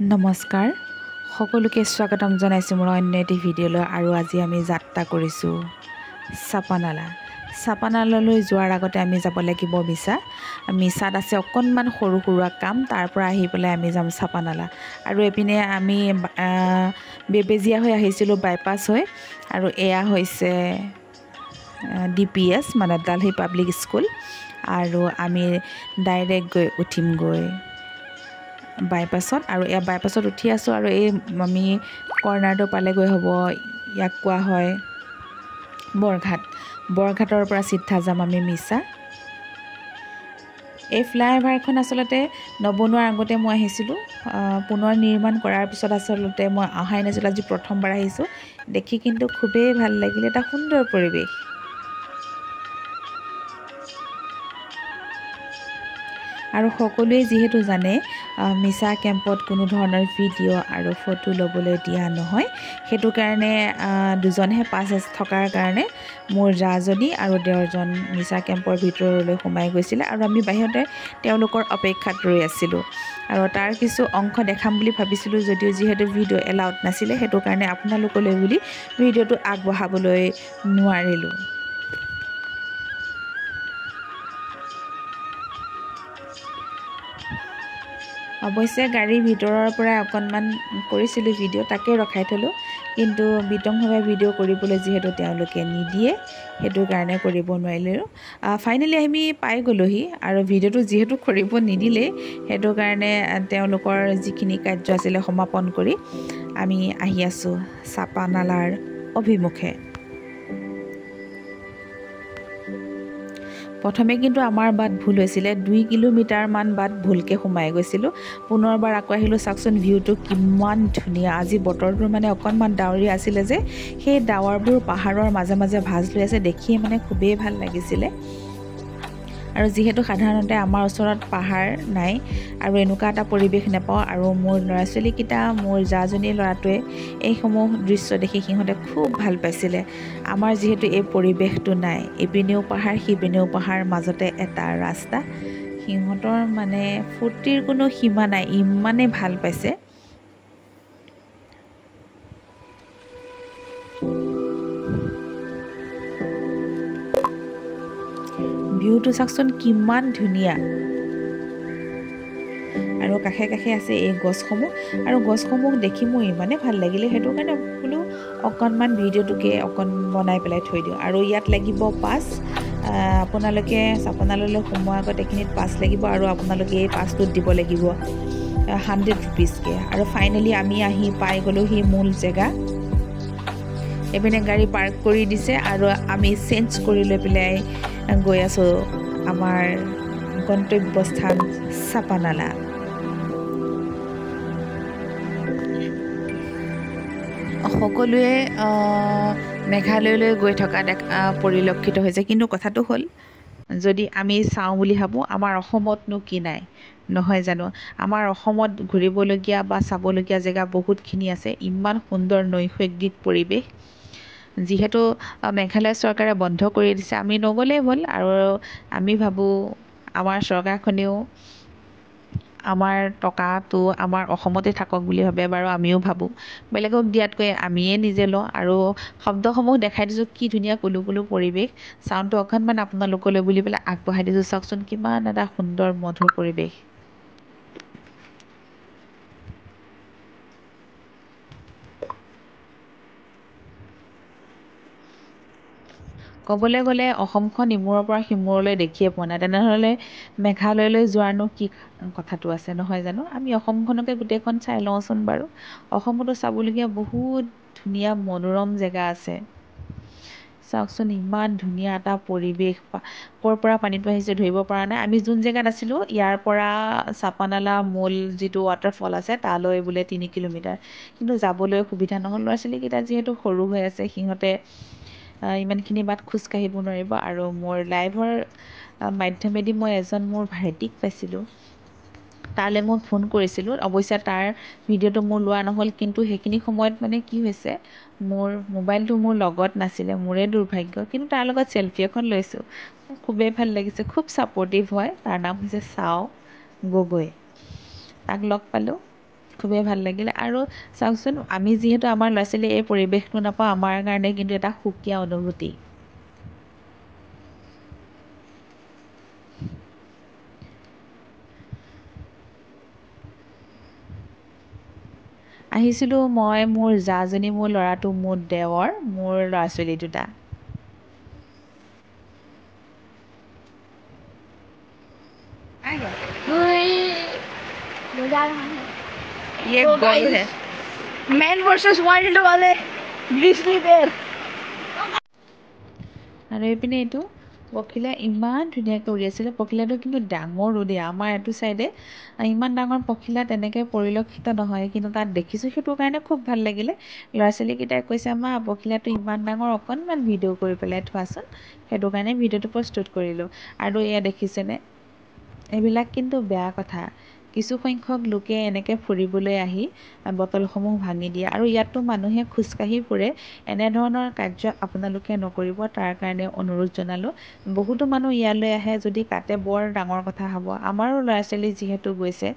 নমস্কাৰ সকলোকে স্বাগতম জনাইছো মোৰ অন্য এটি ভিডিঅ'লৈ আৰু আজি আমি যাত্ৰা কৰিছো চাপানালালৈ যোৱাৰ আগতে আমি যাব লাগিব মিছাত আছে অকনমান সৰু সৰুৱা কাম তাৰ পৰা আহি পেলাই আমি যাম চাপানালা আৰু এপিনে আমি বেবেজিয়া হৈ আহিছিলো বাইপাছ হৈ আৰু এয়া হৈছে DPS মানে ডালহি পাব্লিক স্কুল আৰু আমি ডাইৰেক্ট গৈ উঠিমগৈ বাইপাছত আৰু এয়া বাইপাছত উঠি আছো আৰু এই আমি কৰ্নাৰটো পালেগৈ হ'ব ইয়াক কোৱা হয় বৰঘাটৰ পৰা চিধা যাম আমি মিছা এই ফ্লাইঅভাৰখন আসলতে নবনোৱাৰ আগতে মই আহিছিলো পুনৰ নিৰ্মাণ কৰাৰ পিছত আসলতে মই আহাই নাছিল আজি প্ৰথমবাৰ আহিছো দেখি কিন্তু খুবেই ভাল লাগিল এটা সুন্দৰ পৰিৱেশ আৰু সকলোৱে যেহেতু জানে মিছা কেম্পত কোনো ধৰণৰ ভিডিঅ' আৰু ফটো ল'বলৈ দিয়া নহয় হেতু কাৰণে দুজনহে পাছ থকাৰ কাৰণে মোৰ জাজনী আৰু দেওৰজন মিছা কেম্পৰ ভিতৰলৈ সোমাই গৈছিল আৰু আমি বাহিৰতে তেওঁলোকৰ অপেক্ষাত ৰৈ আছিলো আৰু তাৰ কিছু অংশ দেখাম বুলি ভাবিছিলো যদিও যেহেতু ভিডিঅ' এলাউড নাছিলে হেতু কাৰণে আপোনালোকলৈ বুলি ভিডিঅ'টো আগবঢ়াবলৈ নোৱাৰিলো অৱশ্যে গাড়ীৰ ভিতৰৰ পৰা অকনমান কৰিছিলো ভিডিঅ' তাকে ৰখাই থলো কিন্তু বিতংভাৱে ভিডিঅ' কৰিবলৈ যেহেতু তেওঁলোকে নিদিয়ে হেতু কাৰণে কৰিব নোৱাৰিলো ফাইনালি আমি পাই গলোহি আৰু ভিডিঅ'টো যেহেতু কৰিব নিদিলে হেতু কাৰণে তেওঁলোকৰ যিখিনি কাৰ্য আছিল সমাপন কৰি আমি আহি আছো চাপানালাৰ অভিমুখে প্ৰথমে কিন্তু আমাৰ বাট ভুল হৈছিল 2 কিলোমিটাৰ মান বাট ভুলকে সোমাই গৈছিল পুনৰবাৰ আকৌ আহিলো চাকচোন ভিউটো কিমান ধুনিয়া আজি বতৰটো মানে অকনমান ডাৱৰী আছিল যে সেই ডাৱৰবোৰ পাহাৰৰ মাজে মাজে ভাজ লৈ আছে দেখি মানে খুবেই ভাল লাগিছিল আৰু যেহেতু সাধাৰণতে আমাৰ ওচৰত পাহাৰ নাই আৰু এনেকুৱা এটা পৰিৱেশ নাপাওঁ আৰু মোৰ ল'ৰা-ছোৱালীকিটা মোৰ জাজনী ল'ৰাটোৱে এই সমূহ দৃশ্য দেখি সিহঁতে খুব ভাল পাইছিল আমাৰ যেহেতু এই পৰিৱেশটো নাই এপিনেও পাহাৰ সিপিনেও পাহাৰ মাজতে এটা ৰাস্তা সিহঁতৰ মানে ফুৰ্তিৰ কোনো সীমা নাই ইমানে ভাল পাইছে ভিউটো চাকচোন কিমান ধুনিয়া আৰু কাষে কাষে আছে এই গছসমূহ আৰু গছসমূহ দেখি মোৰ ইমানে ভাল লাগিলে হেতু কাৰণে বোলো অকনমান ভিডিঅ'টোকে বনাই পেলাই থৈ দিও আৰু ইয়াত লাগিব পাছ আপোনালোকে চাপানালালৈ সোমোৱাৰ আগত এখিনিত পাছ লাগিব আৰু আপোনালোকে এই পাছটো দিব লাগিব 100 rupees কে আৰু ফাইনালি আমি আহি পাই গলো হি মূল জেগা এপিনে গাড়ী পাৰ্ক কৰি দিছে আৰু আমি চেঞ্জ কৰি লৈ পেলাই গৈ আছো আমাৰ গন্তব্যস্থান চাপানালা সকলোৱে মেঘালয়লৈ গৈ থকা পৰিলক্ষিত হৈছে কিন্তু কথাটো হ'ল যদি আমি চাওঁ বুলি ভাবো আমাৰ অসমতনো কি নাই নহয় জানো আমাৰ অসমত ঘূৰিবলগীয়া বা চাবলগীয়া জেগা বহুতখিনি আছে ইমান সুন্দৰ নৈসৰ্গিক পৰিৱেশ যেহেতু মেঘালয় চৰকাৰে বন্ধ কৰি দিছে আমি নগলেই হ'ল আৰু আমি ভাবো আমাৰ চৰকাৰখনেও আমাৰ টকাটো আমাৰ অসমতে থাকক বুলি ভাবে বাৰু আমিও ভাবো বেলেগক দিয়াতকৈ আমিয়ে নিজে লওঁ আৰু শব্দসমূহ দেখাই দিছো কি ধুনীয়া কুলুকুলু পৰিৱেশ সাউণ্ডটো অকনমান আপোনালোকলৈ বুলি পেলাই আগবঢ়াই দিছো চাওকচোন কিমান এটা সুন্দৰ মধুৰ পৰিৱেশ ক'বলৈ গ'লে অসমখন ইমূৰৰ পৰা সিমূৰলৈ দেখিয়ে পোৱা নাই তেনেহ'লে মেঘালয়লৈ যোৱাৰনো কি কথাটো আছে নহয় জানো আমি অসমখনকে গোটেইখন চাই লওঁচোন বাৰু অসমতো চাবলগীয়া বহুত ধুনীয়া মনোৰম জেগা আছে চাওকচোন ইমান ধুনীয়া এটা পৰিৱেশ ক'ৰ পৰা পানীটো আহিছে ধৰিব পৰা নাই আমি যোন জেগাত আছিলো ইয়াৰ পৰা চাপানালা মূল যিটো ৱাটাৰফল আছে তালৈ বোলে 3 কিলোমিটাৰ কিন্তু যাবলৈ সুবিধা নহ'ল ল'ৰা-ছোৱালীকেইটা যিহেতু সৰু হৈ আছে সিহঁতে ইমানখিনি বাট খোজ কাঢ়িব নোৱাৰিব আৰু মোৰ লাইভৰ মাধ্যমেদি মই এজন মোৰ ভাইটিক পাইছিলোঁ তালৈ মই ফোন কৰিছিলোঁ অৱশ্যে তাৰ ভিডিঅ'টো মোৰ লোৱা নহ'ল কিন্তু সেইখিনি সময়ত মানে কি হৈছে মোৰ মোবাইলটো মোৰ লগত নাছিলে মোৰে দুৰ্ভাগ্য কিন্তু তাৰ লগত চেলফি এখন লৈছোঁ খুবেই ভাল লাগিছে খুব ছাপৰ্টিভ হয় তাৰ নাম হৈছে চাও গগৈ তাক লগ পালোঁ খুবেই ভাল লাগিলে। আৰু চাওকচোন, আমি যিহেতু আমাৰ ল'ৰা ছোৱালীয়ে এই পৰিৱেশটো নাপাওঁ, আমাৰ কাৰণে কিন্তু এটা সুকীয়া অনুভূতি। আহিছিলোঁ মই, মোৰ জাজনী, মোৰ ল'ৰাটো, মোৰ দেৱৰ, মোৰ ল'ৰা ছোৱালী দুটা। ये गोल है मैन वर्सेस वाइल्ड वाले ग्रिजली बेर। আৰু এইপিনে এইটো পখিলা ইমান ধুনীয়াকৈ উৰি আছিলে। পখিলাটো কিন্তু ডাঙৰো দেই, আমাৰ এইটো চাইডে ইমান ডাঙৰ পখিলা তেনেকৈ পৰিলক্ষিত নহয়, কিন্তু তাত দেখিছোঁ, সেইটো কাৰণে খুব ভাল লাগিলে। ল'ৰা ছোৱালীকেইটাই কৈছে, মা পখিলাটো ইমান ডাঙৰ, অকণমান ভিডিঅ' কৰি পেলাই থোৱাচোন। সেইটো কাৰণে ভিডিঅ'টো প্ৰস্তুত কৰিলোঁ। আৰু এয়া দেখিছেনে, এইবিলাক কিন্তু বেয়া কথা। কিছু সংখ্যক লোকে এনেকৈ ফুৰিবলৈ আহি বটলসমূহ ভাঙি দিয়ে, আৰু ইয়াততো মানুহে খোজকাঢ়ি ফুৰে। এনেধৰণৰ কাৰ্য আপোনালোকে নকৰিব, তাৰ কাৰণে অনুৰোধ জনালোঁ। বহুতো মানুহ ইয়ালৈ আহে, যদি কাটে বৰ ডাঙৰ কথা হ'ব। আমাৰো ল'ৰা ছোৱালী যিহেতু গৈছে,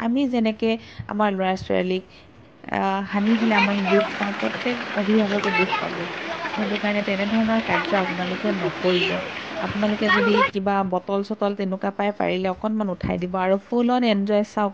আমি যেনেকৈ আমাৰ ল'ৰা ছোৱালীক হানি দিলে আমি দুখ পাওঁ, প্ৰত্যেক অভিভাৱকে দুখ পাব। সেইটো কাৰণে তেনেধৰণৰ কাৰ্য আপোনালোকে নকৰিব। আপোনালোকে যদি কিবা বটল চটল তেনেকুৱা পাই, পাৰিলে অকণমান উঠাই দিব, আৰু ফুল অন এনজয়। চাওক,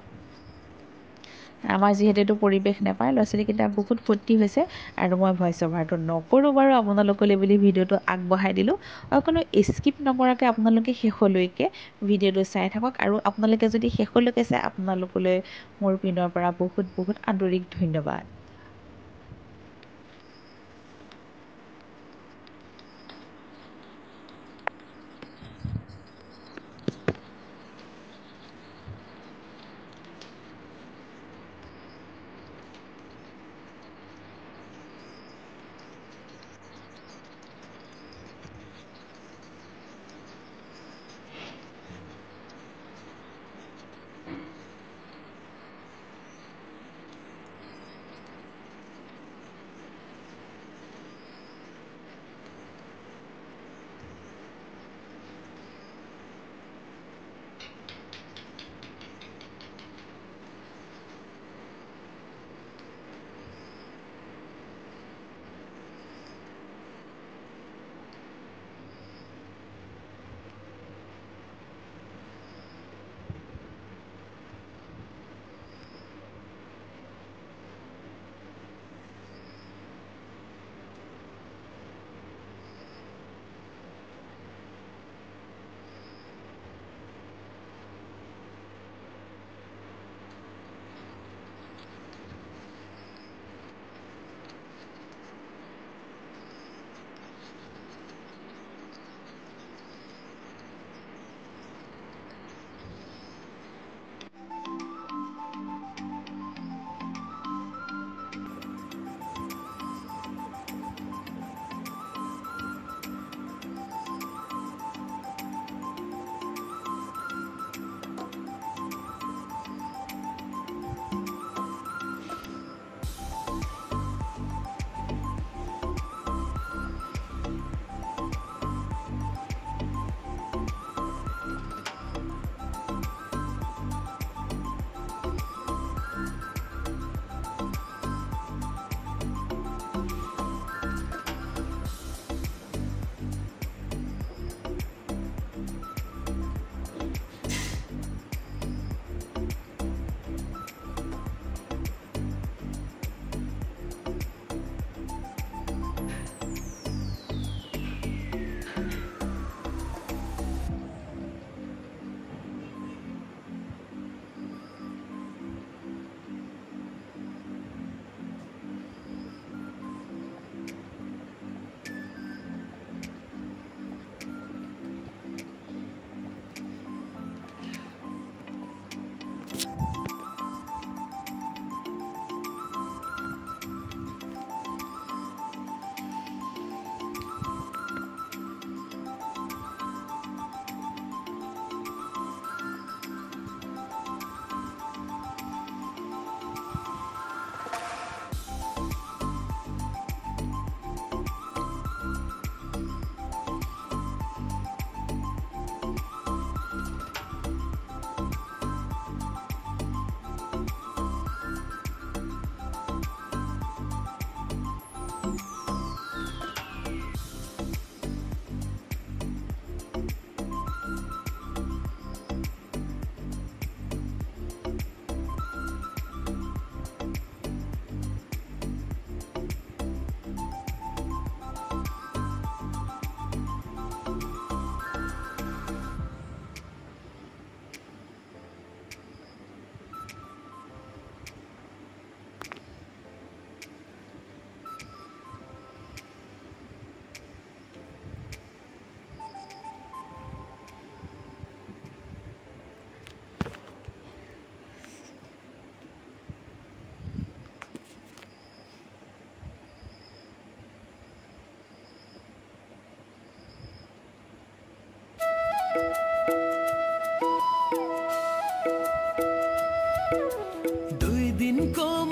আমাৰ যিহেতু এইটো পৰিৱেশ নাপায়, ল'ৰা ছোৱালীকেইটা বহুত ফূৰ্তি হৈছে। আৰু মই ভইচ অভাৰটো নকৰোঁ বাৰু আপোনালোকলৈ বুলি ভিডিঅ'টো আগবঢ়াই দিলোঁ। অকণো স্কিপ নকৰাকৈ আপোনালোকে শেষলৈকে ভিডিঅ'টো চাই থাকক। আৰু আপোনালোকে যদি শেষলৈকে চাই, আপোনালোকলৈ মোৰ পিনৰ পৰা বহুত বহুত আন্তৰিক ধন্যবাদ।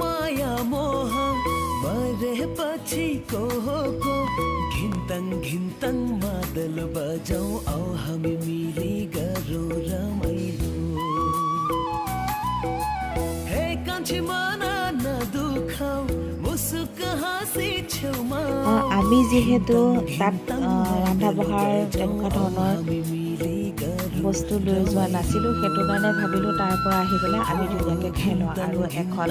माया मोह मरे पछि को घिन्तङ मादल बजाऊ आओ हामी मिली गरौँ रमाइलो हे कान्छी मना नदुखाऊ मुसुक हाँसी छेउमा আমি যিহেতু তাত ৰন্ধা বঢ়াৰ তেনেকুৱা ধৰণৰ বস্তু লৈ যোৱা নাছিলোঁ সেইটো কাৰণে ভাবিলোঁ তাৰ পৰা আহি পেলাই আমি ধুনীয়াকৈ খাই লওঁ আৰু এখন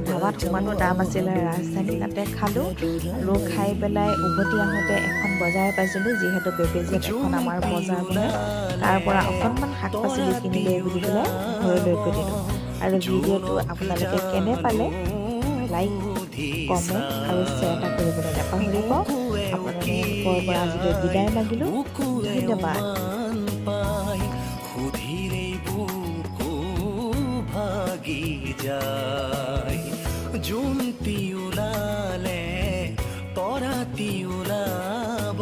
ধাবাত সোমালোঁ দাম আছিলে ৰাজধানী তাতে খালোঁ আৰু খাই পেলাই উভতি আহোঁতে এখন বজাৰ পাইছিলোঁ যিহেতু বেবেজীয়াত এখন আমাৰ বজাৰ বহে তাৰ পৰা অকণমান শাক পাচলি কিনিলে বুলি পেলাই ঘৰলৈ গৈ দিলোঁ আৰু ভিডিঅ'টো আপোনালোকে কেনে পালে লাইক কমেণ্ট আৰু শ্বেয়াৰ এটা কৰিবলৈ নাপাহৰিব আপোনালোকৰ পৰা আজিলৈ বিদায় মাগিলোঁ ধন্যবাদ जुन्ती उलाले पराती उलाब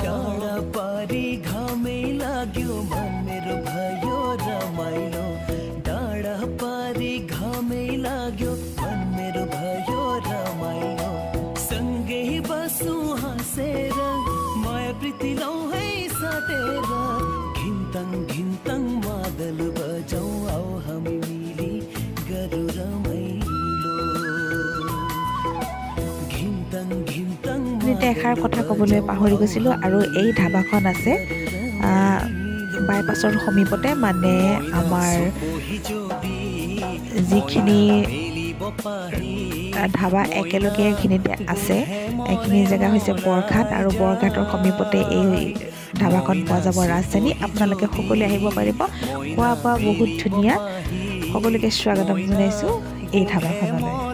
टाढा पारी घामै लाग्यो मन मेरो भयो रमाइलो टाढा पारी घामै लाग्यो मन मेरो भयो रमाइलो सँगै बसु हाँसेर माया प्रीति लौ है साटेर घिन्तङ मादल बजाऊ आओ हामी मिली गरौँ रमाइलो এষাৰ কথা ক'বলৈ পাহৰি গৈছিলোঁ আৰু এই ধাবাখন আছে বাইপাছৰ সমীপতে মানে আমাৰ যিখিনি ধাবা একেলগে এইখিনিতে আছে এইখিনি জেগা হৈছে বৰঘাট আৰু বৰঘাটৰ সমীপতে এই ধাবাখন পোৱা যাব ৰাজধানী আপোনালোকে সকলোৱে আহিব পাৰিব খোৱা বোৱা বহুত ধুনীয়া সকলোকে স্বাগতম জনাইছোঁ এই ধাবাখনলৈ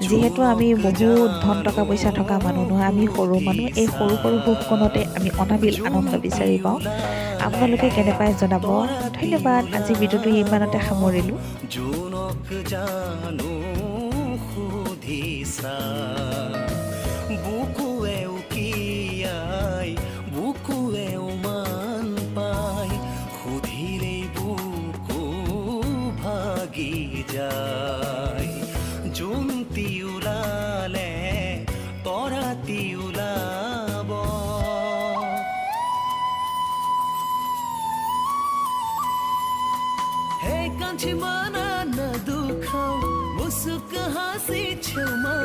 যিহেতু আমি বহুত ধন টকা পইচা থকা মানুহ নহয় আমি সৰু মানুহ এই সৰু সৰু সুখখনতে আমি অনাবিল আনন্দ বিচাৰি পাওঁ আপোনালোকে কেনে পায় জনাব ধন্যবাদ আজি ভিডিঅ'টো ইমানতে সামৰিলোঁ जुन्ती उलाले पराती उलाब हे कान्छी मना नदुखाऊ मुसुक हाँसी छेउमा